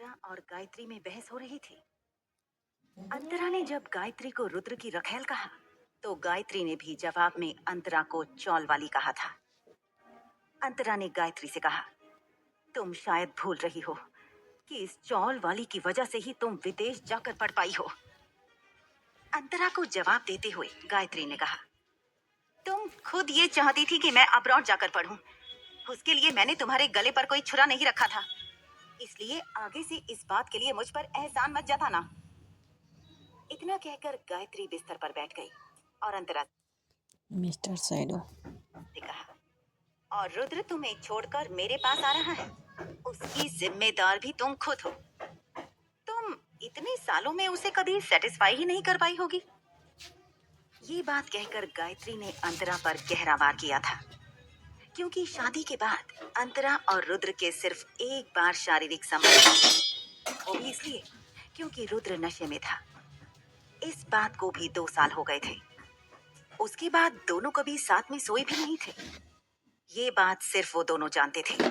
अंतरा और गायत्री में बहस हो रही थी। अंतरा ने जब गायत्री को रुद्र की रखेल कहा, तो गायत्री ने भी जवाब में अंतरा को चौल वाली कहा था। अंतरा ने गायत्री से कहा, तुम शायद भूल रही हो कि इस चौल वाली की वजह से ही तुम विदेश जाकर पढ़ पाई हो। अंतरा को जवाब देते हुए गायत्री ने कहा, तुम खुद ये चाहती थी कि मैं अब्रॉड जाकर पढूं। उसके लिए मैंने तुम्हारे गले पर कोई छुरा नहीं रखा था, इसलिए आगे से इस बात के लिए मुझ पर एहसान मत जताना। इतना कहकर गायत्री बिस्तर पर बैठ गई और अंतरा मिस्टर सैडो से कहा, और रुद्र तुम्हें छोड़कर मेरे पास आ रहा है, उसकी जिम्मेदार भी तुम खुद हो। तुम इतने सालों में उसे कभी सेटिस्फाई ही नहीं कर पाई होगी। ये बात कहकर गायत्री ने अंतरा पर गहरा वार किया था, क्योंकि शादी के बाद अंतरा और रुद्र के सिर्फ एक बार शारीरिक संबंध था, वो भी इसलिए क्योंकि रुद्र नशे में था। इस बात को भी 2 साल हो गए थे। उसके बाद दोनों कभी साथ में सोए भी नहीं थे। ये बात सिर्फ वो दोनों जानते थे।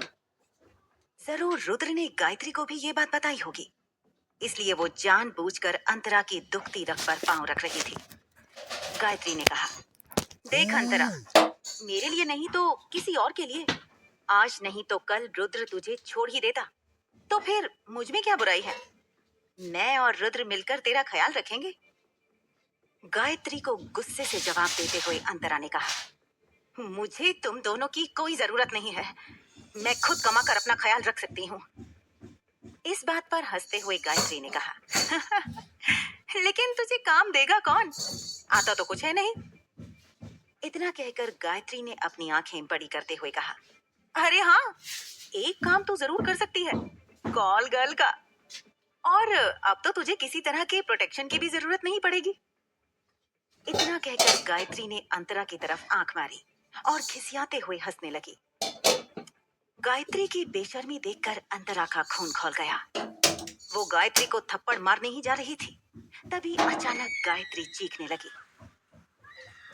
जरूर रुद्र ने गायत्री को भी ये बात बताई होगी, इसलिए वो जानबूझकर अंतरा की दुखती रग पर पांव रख रही थी। गायत्री ने कहा, देख अंतरा, मेरे लिए नहीं तो किसी और के लिए, आज नहीं तो कल रुद्र तुझे छोड़ ही देता, तो फिर मुझ में क्या बुराई है? मैं और रुद्र मिलकर तेरा ख्याल रखेंगे। गायत्री को गुस्से से जवाब देते हुए अंतरा ने कहा, मुझे तुम दोनों की कोई जरूरत नहीं है, मैं खुद कमा कर अपना ख्याल रख सकती हूँ। इस बात पर हंसते हुए गायत्री ने कहा, लेकिन तुझे काम देगा कौन? आता तो कुछ है नहीं। इतना कहकर गायत्री ने अपनी आंखें बड़ी करते हुए कहा, अरे हाँ, एक काम तो जरूर कर सकती है, कॉल गर्ल का। और अब तो तुझे किसी तरह के प्रोटेक्शन की भी जरूरत नहीं पड़ेगी। इतना कहकर गायत्री ने अंतरा की तरफ आंख मारी और खिसियाते हुए हंसने लगी। गायत्री की बेशर्मी देखकर अंतरा का खून खौल गया। वो गायत्री को थप्पड़ मारने ही जा रही थी, तभी अचानक गायत्री चीखने लगी।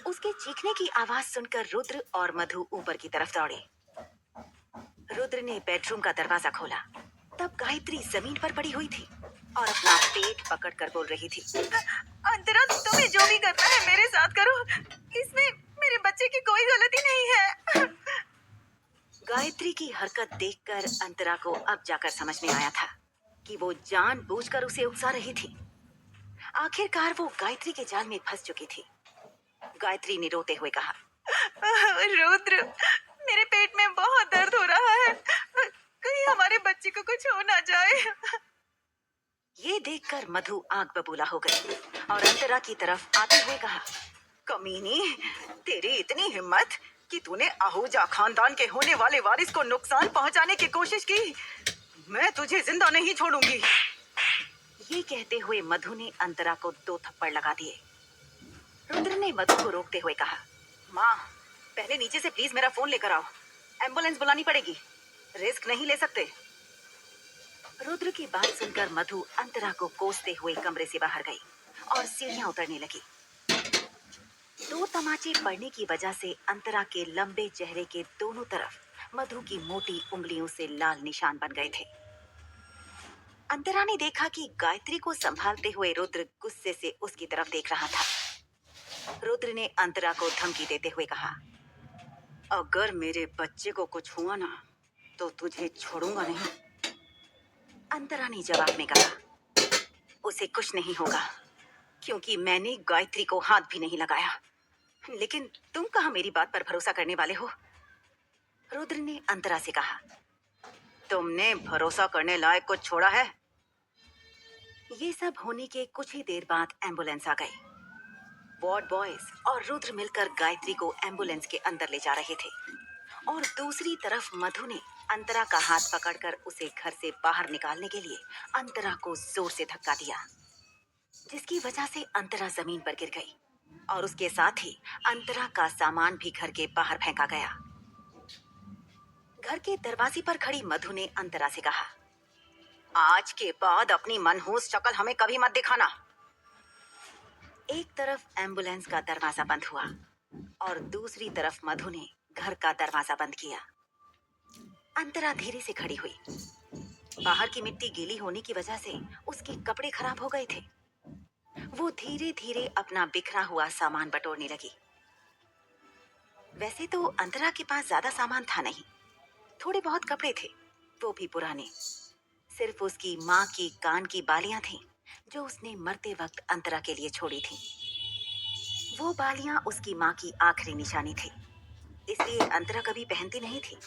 उसके चीखने की आवाज सुनकर रुद्र और मधु ऊपर की तरफ दौड़े। रुद्र ने बेडरूम का दरवाजा खोला, तब गायत्री जमीन पर पड़ी हुई थी और अपना पेट पकड़कर बोल रही थी, अंतरा, तुम्हें जो भी करना है मेरे साथ करो, इसमें मेरे बच्चे की कोई गलती नहीं है। गायत्री की हरकत देखकर अंतरा को अब जाकर समझ में आया था कि वो जानबूझकर उसे उकसा रही थी। आखिरकार वो गायत्री के जाल में फंस चुकी थी। गायत्री ने रोते हुए कहा, रुद्र, मेरे पेट में बहुत दर्द हो रहा है, कहीं हमारे बच्चे को कुछ हो ना जाए। ये देखकर मधु आग बबूला हो गई और अंतरा की तरफ आते हुए कहा, कमीनी, तेरी इतनी हिम्मत कि तूने आहूजा खानदान के होने वाले वारिस को नुकसान पहुंचाने की कोशिश की। मैं तुझे जिंदा नहीं छोड़ूंगी। ये कहते हुए मधु ने अंतरा को 2 थप्पड़ लगा दिए। रुद्र ने मधु को रोकते हुए कहा, माँ, पहले नीचे से प्लीज मेरा फोन लेकर आओ, एम्बुलेंस बुलानी पड़ेगी, रिस्क नहीं ले सकते। रुद्र की बात सुनकर मधु अंतरा को कोसते हुए कमरे से बाहर गई और सीढ़ियां उतरने लगी। 2 तमाचे पड़ने की वजह से अंतरा के लंबे चेहरे के दोनों तरफ मधु की मोटी उंगलियों से लाल निशान बन गए थे। अंतरा ने देखा कि गायत्री को संभालते हुए रुद्र गुस्से से उसकी तरफ देख रहा था। रुद्र ने अंतरा को धमकी देते हुए कहा, अगर मेरे बच्चे को कुछ हुआ ना तो तुझे छोड़ूंगा नहीं। अंतरा ने जवाब में कहा, उसे कुछ नहीं होगा, क्योंकि मैंने गायत्री को हाथ भी नहीं लगाया। लेकिन तुम कहाँ मेरी बात पर भरोसा करने वाले हो? रुद्र ने अंतरा से कहा, तुमने भरोसा करने लायक कुछ छोड़ा है? ये सब होने के कुछ ही देर बाद एम्बुलेंस आ गई। वार्ड बॉयज और रुद्र मिलकर गायत्री को एम्बुलेंस के अंदर ले जा रहे थे और दूसरी तरफ मधु ने अंतरा का हाथ पकड़कर उसे घर से बाहर निकालने के लिए अंतरा को जोर से धक्का दिया, जिसकी वजह से अंतरा जमीन पर गिर गई और उसके साथ ही अंतरा का सामान भी घर के बाहर फेंका गया। घर के दरवाजे पर खड़ी मधु ने अंतरा से कहा, आज के बाद अपनी मनहूस शक्ल हमें कभी मत दिखाना। एक तरफ एम्बुलेंस का दरवाजा बंद हुआ और दूसरी तरफ मधु ने घर का दरवाजा बंद किया। अंतरा धीरे से खड़ी हुई। बाहर की मिट्टी गीली होने की वजह से उसके कपड़े खराब हो गए थे। वो धीरे धीरे अपना बिखरा हुआ सामान बटोरने लगी। वैसे तो अंतरा के पास ज्यादा सामान था नहीं, थोड़े बहुत कपड़े थे, वो भी पुराने। सिर्फ उसकी माँ की कान की बालियां थीं, जो उसने मरते वक्त अंतरा के लिए छोड़ी थीं। वो बालियां उसकी माँ की आखिरी निशानी थी, इसलिए अंतरा कभी पहनती नहीं थी।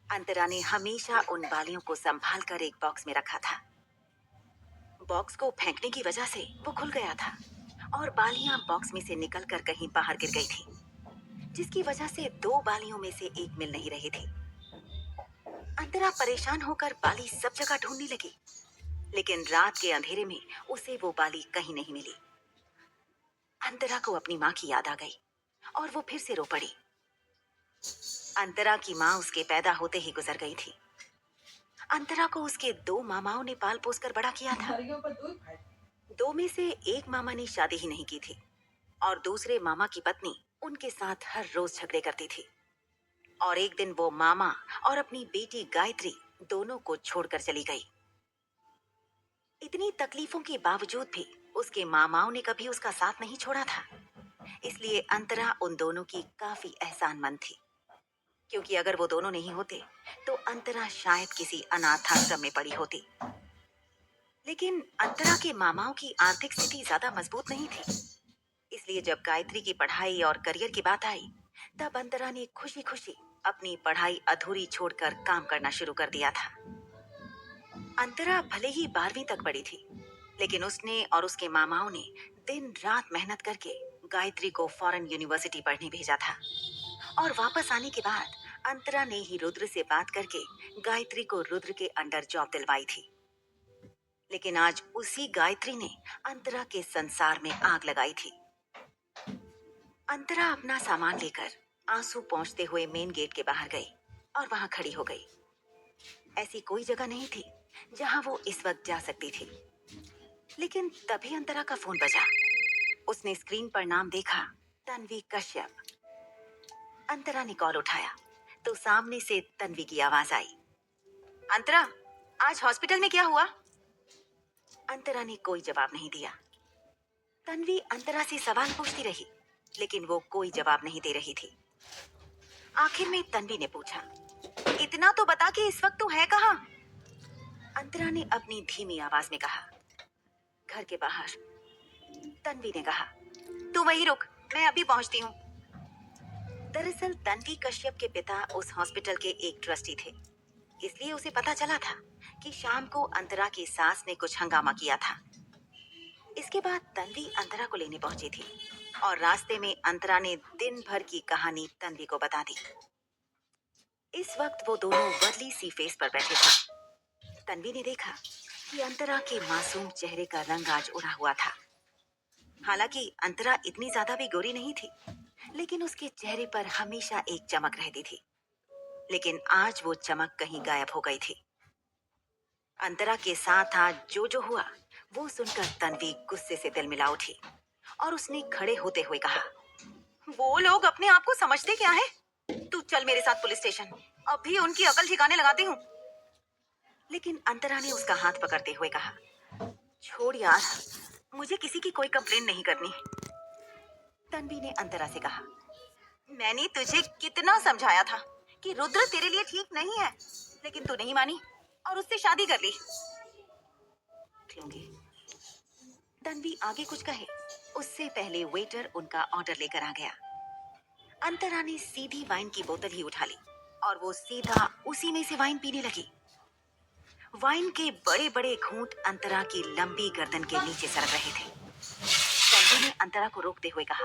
अंतरा ने हमेशा उन बालियों को संभाल कर एक बॉक्स में रखा था। बॉक्स को फेंकने की वजह से वो खुल गया था और बालियां बॉक्स में से निकलकर कहीं बाहर गिर गई थी, जिसकी वजह से दो बालियों में से एक मिल नहीं रही थी। अंतरा परेशान होकर बाली सब जगह ढूंढने लगी, लेकिन रात के अंधेरे में उसे वो बाली कहीं नहीं मिली। अंतरा को अपनी माँ की याद आ गई और वो फिर से रो पड़ी। अंतरा की माँ उसके पैदा होते ही गुजर गई थी। अंतरा को उसके दो मामाओं ने पाल पोस कर बड़ा किया था। दो में से एक मामा ने शादी ही नहीं की थी और दूसरे मामा की पत्नी उनके साथ हर रोज झगड़े करती थी। और एक दिन वो मामा और अपनी बेटी गायत्री दोनों को छोड़कर चली गई। इतनी तकलीफों के बावजूद भी उसके मामाओं ने कभी उसका साथ नहीं छोड़ा था, इसलिए अंतरा उन दोनों की काफी एहसानमंद थी, क्योंकि अगर वो दोनों नहीं होते तो अंतरा शायद किसी अनाथ आश्रम में पड़ी होती। लेकिन अंतरा के मामाओं की आर्थिक स्थिति ज्यादा मजबूत नहीं थी, इसलिए जब गायत्री की पढ़ाई और करियर की बात आई, तब अंतरा ने खुशी खुशी अपनी पढ़ाई अधूरी छोड़कर काम करना शुरू कर दिया था। अंतरा भले ही 12वीं तक पढ़ी थी, लेकिन उसने और उसके मामाओं ने दिन रात मेहनत करके गायत्री को फॉरेन यूनिवर्सिटी पढ़ने भेजा था। और वापस आने के बाद अंतरा ने ही रुद्र से बात करके गायत्री को रुद्र के अंडर जॉब दिलवाई थी। लेकिन आज उसी गायत्री ने अंतरा के संसार में आग लगाई थी। अंतरा अपना सामान लेकर आंसू पोंछते हुए मेन गेट के बाहर गई और वहां खड़ी हो गई। ऐसी कोई जगह नहीं थी जहां वो इस वक्त जा सकती थी। लेकिन तभी अंतरा का फोन बजा। उसने स्क्रीन पर नाम देखा, तन्वी कश्यप। अंतरा ने कॉल उठाया तो सामने से तन्वी की आवाज आई। अंतरा, आज हॉस्पिटल में क्या हुआ? अंतरा ने कोई जवाब नहीं दिया। तन्वी अंतरा से सवाल पूछती रही, लेकिन वो कोई जवाब नहीं दे रही थी। आखिर में तन्वी ने पूछा, इतना तो बता कि इस वक्त तू है कहाँ? अंतरा ने अपनी धीमी आवाज में कहा, घर के बाहर। तन्वी ने कहा, तू वहीं रुक, मैं अभी पहुंचती हूँ। दरअसल तन्वी कश्यप के पिता उस हॉस्पिटल के एक ट्रस्टी थे, इसलिए उसे पता चला था कि शाम को अंतरा की सास ने कुछ हंगामा किया था। इसके बाद तन्वी अंतरा को लेने पहुंची थी और रास्ते में अंतरा ने दिन भर की कहानी तन्वी को बता दी। इस वक्त वो दोनों बदली सी फेस पर बैठे थे। तन्वी ने देखा कि अंतरा के मासूम चेहरे का रंग आज उड़ा हुआ था। हालांकि अंतरा इतनी ज्यादा भी गोरी नहीं थी, लेकिन उसके चेहरे पर हमेशा एक चमक रहती थी। लेकिन आज वो चमक कहीं गायब हो गई थी। अंतरा के साथ आज जो जो हुआ वो सुनकर तन्वी गुस्से से दिल मिला उठी और उसने खड़े होते हुए कहा, वो लोग अपने आप को समझते क्या है? तू चल मेरे साथ पुलिस स्टेशन, अभी उनकी अकल ठिकाने लगाती हूँ। लेकिन अंतरा ने उसका हाथ पकड़ते हुए कहा, छोड़ यार, मुझे किसी की कोई कंप्लेन नहीं करनी। तन्वी ने अंतरा से कहा, मैंने तुझे कितना समझाया था कि रुद्र तेरे लिए ठीक नहीं है, लेकिन तू नहीं मानी और उससे शादी कर ली। तन्वी आगे कुछ कहे उससे पहले वेटर उनका ऑर्डर लेकर आ गया। अंतरा ने सीधी वाइन की बोतल ही उठा ली और वो सीधा उसी में से वाइन पीने लगी। वाइन के बड़े बड़े घूंट अंतरा की लंबी गर्दन के नीचे सरक रहे थे। तन्वी ने अंतरा को रोकते हुए कहा,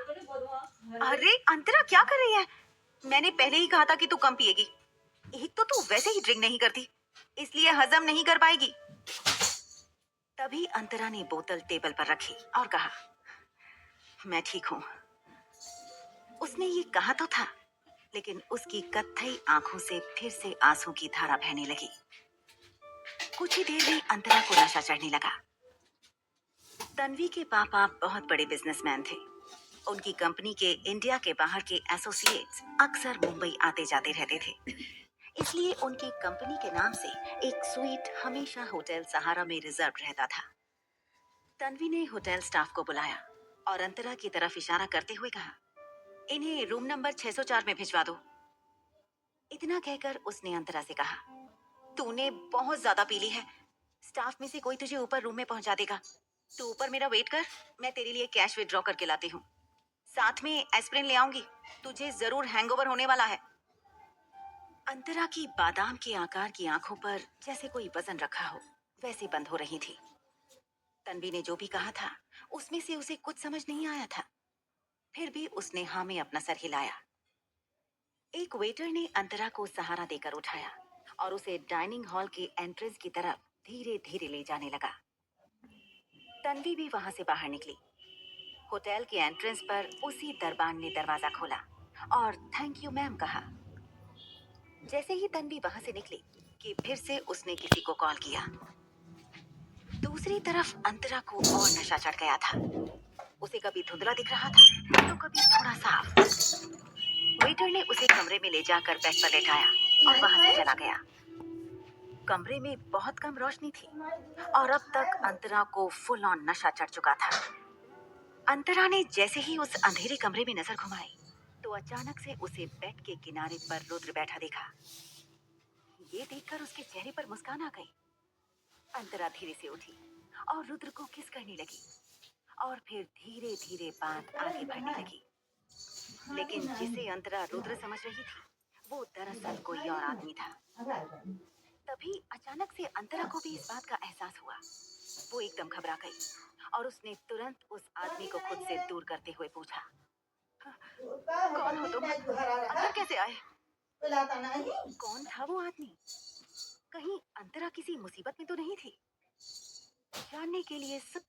अरे अंतरा क्या कर रही है? मैंने पहले ही कहा था कि तू कम पिएगी। एक तो तू वैसे ही ड्रिंक नहीं करती, इसलिए हजम नहीं कर पाएगी। तभी अंतरा ने बोतल टेबल पर रखी और कहा, मैं ठीक हूँ। उसने ये कहा तो था, लेकिन उसकी कत्थई आंखों से फिर से आंसू की धारा बहने लगी। कुछ ही देर में अंतरा को नशा चढ़ने लगा। तन्वी के पापा बहुत बड़े बिजनेसमैन थे। उनकी कंपनी के इंडिया के बाहर के एसोसिएट्स अक्सर मुंबई आते जाते रहते थे, इसलिए उनकी कंपनी के नाम से एक स्वीट हमेशा होटल सहारा में रिजर्व रहता था। तन्वी ने होटल स्टाफ को बुलाया और अंतरा की तरफ इशारा करते हुए कहा, इन्हें रूम नंबर 604 में भिजवा दो। इतना कहकर उसने अंतरा से कहा, तूने बहुत ज्यादा पी ली है, स्टाफ में से कोई तुझे ऊपर रूम में पहुंचा देगा। तू ऊपर मेरा वेट कर, मैं तेरे लिए कैश विड्रॉ करके लाती हूँ। साथ में एस्प्रिन ले आऊंगी, तुझे जरूर हैंगओवर होने वाला है। अंतरा की बादाम के आकार की आंखों पर जैसे कोई वजन रखा हो वैसे बंद हो रही थी। तन्वी ने जो भी कहा था उसमें से उसे कुछ समझ नहीं आया था, फिर भी उसने हाँ में अपना सर हिलाया। एक वेटर ने अंतरा को सहारा देकर उठाया और उसे डाइनिंग हॉल के एंट्रेंस की तरफ धीरे धीरे ले जाने लगा। तन्वी भी वहां से बाहर निकली। होटल के एंट्रेंस पर उसी दरबान ने दरवाजा खोला और थैंक यू मैम कहा। जैसे ही तन्वी वहां से निकली कि फिर से उसने किसी को कॉल किया। दूसरी तरफ अंतरा को और नशा चढ़ गया था। उसे कभी धुंधला दिख रहा था तो कभी थोड़ा साफ। वेटर ने उसे कमरे में ले जाकर बेड पर लेटाया और वहां से चला गया। कमरे में बहुत कम रोशनी थी और अब तक अंतरा को फुल ऑन नशा चढ़ चुका था। अंतरा ने जैसे ही उस अंधेरे कमरे में नजर घुमाई तो अचानक से उसे बेड के किनारे पर रुद्र बैठा देखा। ये देखकर उसके चेहरे पर मुस्कान आ गई। अंतरा धीरे से उठी और रुद्र को किस करने लगी और फिर धीरे धीरे बात आगे बढ़ने लगी। लेकिन जिसे अंतरा रुद्र समझ रही थी वो दरअसल कोई और आदमी था। तभी अचानक से अंतरा को भी इस बात का एहसास हुआ। वो एकदम घबरा गई और उसने तुरंत उस आदमी को खुद से दूर करते हुए पूछा, कौन हो तुम? अंदर कैसे आए? कौन था वो आदमी? कहीं अंतरा किसी मुसीबत में तो नहीं थी? जानने के लिए सब